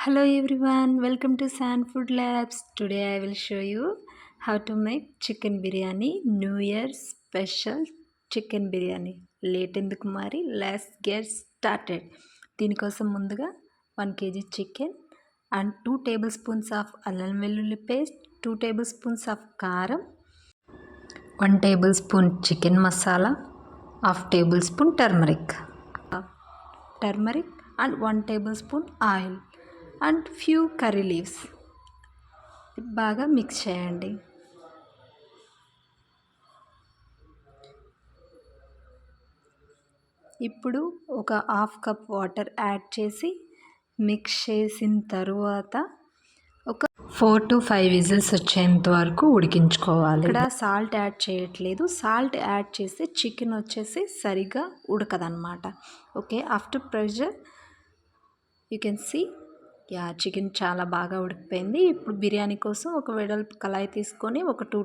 Hello everyone, welcome to San Food Labs. Today I will show you how to make chicken biryani, New Year special chicken biryani. Late ఎందుకు మరి, let's get started. దీనికోసం ముందుగా 1 kg chicken and 2 tablespoons of అల్లం వెల్లుల్లి paste, 2 tablespoons of కారం, 1 tablespoon chicken masala, half table spoon turmeric and 1 tablespoon oil and few curry leaves. బాగా mix చేయండి. ఇప్పుడు ఒక హాఫ్ కప్ వాటర్ యాడ్ చేసి మిక్స్ చేసిన తరువాత ఒక 4 to 5 విజిల్స్ వచ్చేంత వరకు ఉడికించుకోవాలి. ఇక్కడ సాల్ట్ యాడ్ చేయట్లేదు. సాల్ట్ యాడ్ చేస్తే చికెన్ వచ్చేసి సరిగా ఉడకదన్నమాట. Okay, after pressure you can see chicken చాలా బాగా ఉడికిపోయింది. ఇప్పుడు బిర్యానీ కోసం ఒక వెడల్పు కళాయి తీసుకొని ఒక 2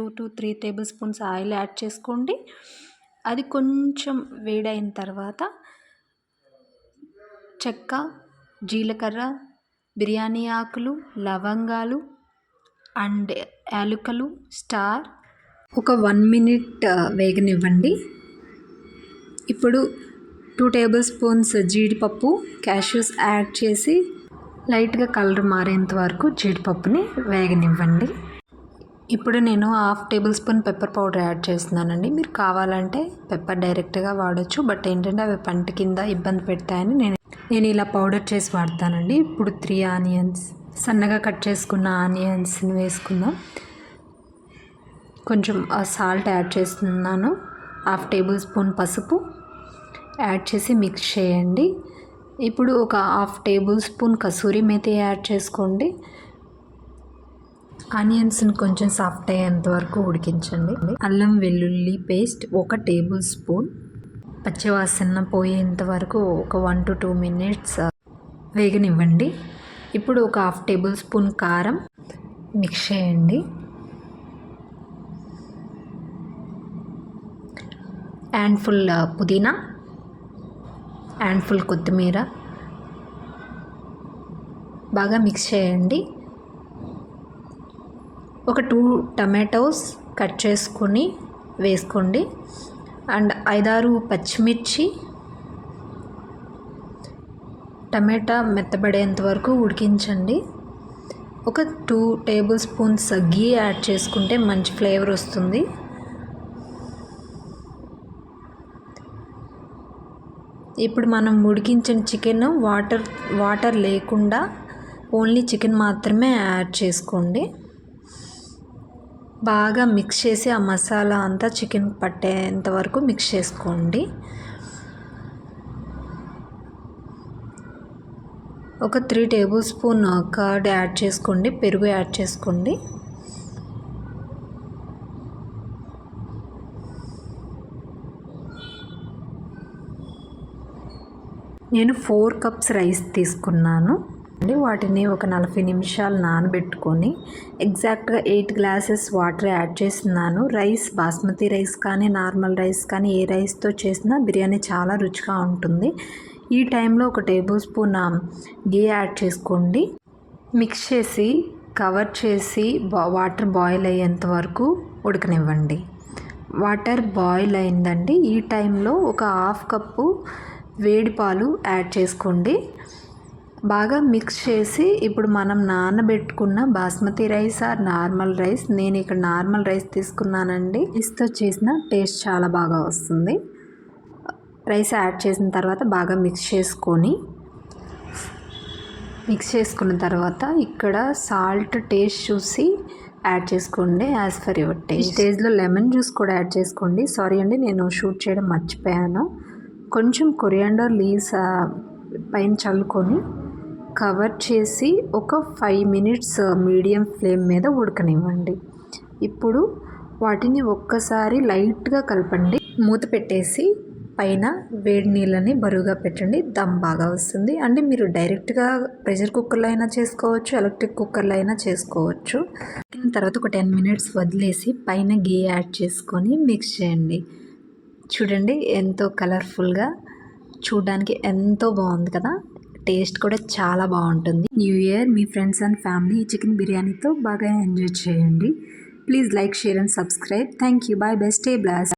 to 3 table spoons oil add చేసుకోండి. అది కొంచెం వేడైన తర్వాత చెక్క, జీలకర్ర, బిర్యానీ ఆకులు, లవంగాలు అండ్ యాలకులు, స్టార్ ఒక 1 minute వేగనివ్వండి. ఇప్పుడు 2 టేబుల్ స్పూన్స్ జీడిపప్పు, క్యాష్యూస్ యాడ్ చేసి లైట్గా కలర్ మారేంత వరకు జీడిపప్పుని వేగనివ్వండి. ఇప్పుడు నేను half table spoon pepper powder add చేస్తున్నానండి. మీరు కావాలంటే పెప్పర్ డైరెక్ట్గా వాడచ్చు, బట్ ఏంటంటే అవి పంట కింద ఇబ్బంది పెడతాయని నేను ఇలా పౌడర్ చేసి వాడతానండి. ఇప్పుడు 3 ఆనియన్స్, సన్నగా కట్ చేసుకున్న ఆనియన్స్ని వేసుకుందాం. కొంచెం సాల్ట్ యాడ్ చేస్తున్నాను. హాఫ్ టేబుల్ స్పూన్ పసుపు యాడ్ చేసి మిక్స్ చేయండి. ఇప్పుడు ఒక half table spoon kasuri methi add చేసుకోండి. ఆనియన్స్ని కొంచెం సాఫ్ట్ అయ్యేంత వరకు ఉడికించండి. అల్లం వెల్లుల్లి పేస్ట్ 1 టేబుల్ స్పూన్, పచ్చివాసన పోయేంత వరకు ఒక 1 to 2 minutes వేగనివ్వండి. ఇప్పుడు ఒక హాఫ్ టేబుల్ స్పూన్ కారం మిక్స్ చేయండి. అండ్ ఫుల్ పుదీనా అండ్ ఫుల్ కొత్తిమీర బాగా మిక్స్ చేయండి. ఒక 2 టమాటోస్ కట్ చేసుకొని వేసుకోండి. అండ్ 5-6 పచ్చిమిర్చి. టమాటా మెత్తబడేంత వరకు ఉడికించండి. ఒక 2 టేబుల్ స్పూన్స్ గీ యాడ్ చేసుకుంటే మంచి ఫ్లేవర్ వస్తుంది. ఇప్పుడు మనం ఉడికించిన చికెన్ వాటర్ లేకుండా ఓన్లీ చికెన్ మాత్రమే యాడ్ చేసుకోండి. బాగా మిక్స్ చేసి ఆ మసాలా అంతా చికెన్ పట్టేంత వరకు మిక్స్ చేసుకోండి. ఒక 3 టేబుల్ స్పూన్ కర్డ్ యాడ్ చేసుకోండి, పెరుగు యాడ్ చేసుకోండి. నేను 4 కప్స్ రైస్ తీసుకున్నాను. వాటిని ఒక 40 నిమిషాలు నానబెట్టుకొని ఎగ్జాక్ట్గా 8 గ్లాసెస్ వాటర్ యాడ్ చేస్తున్నాను. రైస్ బాస్మతి రైస్ కానీ నార్మల్ రైస్ కానీ ఏ రైస్తో చేసినా బిర్యానీ చాలా రుచిగా ఉంటుంది. ఈ టైంలో ఒక టేబుల్ స్పూన్ గీ యాడ్ చేసుకోండి. మిక్స్ చేసి కవర్ చేసి వాటర్ బాయిల్ అయ్యేంత వరకు ఉడకనివ్వండి. వాటర్ బాయిల్ అయిందండి. ఈ టైంలో ఒక హాఫ్ కప్పు వేడి పాలు యాడ్ చేసుకోండి. బాగా మిక్స్ చేసి ఇప్పుడు మనం నానబెట్టుకున్న basmati rice or normal rice, నేను ఇక్కడ నార్మల్ రైస్ తీసుకున్నానండి. రైస్తో చేసిన టేస్ట్ చాలా బాగా వస్తుంది. రైస్ యాడ్ చేసిన తర్వాత బాగా మిక్స్ చేసుకున్న తర్వాత ఇక్కడ సాల్ట్ టేస్ట్ చూసి యాడ్ చేసుకోండి యాజ్ ఫర్ యువర్ టేస్ట్. ఈ స్టేజ్లో లెమన్ జ్యూస్ కూడా యాడ్ చేసుకోండి. సారీ అండి, నేను షూట్ చేయడం మర్చిపోయాను. కొంచెం కొరియాండర్ లీవ్స్ పైన చల్లుకొని కవర్ చేసి ఒక 5 minutes మీడియం ఫ్లేమ్ మీద ఉడకనివ్వండి. ఇప్పుడు వాటిని ఒక్కసారి లైట్గా కలపండి. మూత పెట్టేసి పైన వేడి నీళ్ళని బరువుగా పెట్టండి. దమ్ బాగా వస్తుంది. అంటే మీరు డైరెక్ట్గా ప్రెషర్ కుక్కర్లో అయినా చేసుకోవచ్చు, ఎలక్ట్రిక్ కుక్కర్లో అయినా చేసుకోవచ్చు. తర్వాత ఒక 10 minutes వదిలేసి పైన గీ యాడ్ చేసుకొని మిక్స్ చేయండి. చూడండి ఎంతో కలర్ఫుల్గా, చూడడానికి ఎంతో బాగుంది కదా. టేస్ట్ కూడా చాలా బాగుంటుంది. New year me friends and family chicken బిర్యానీతో బాగా ఎంజాయ్ చేయండి. Please like, share and subscribe. Thank you. By by. Stay blast.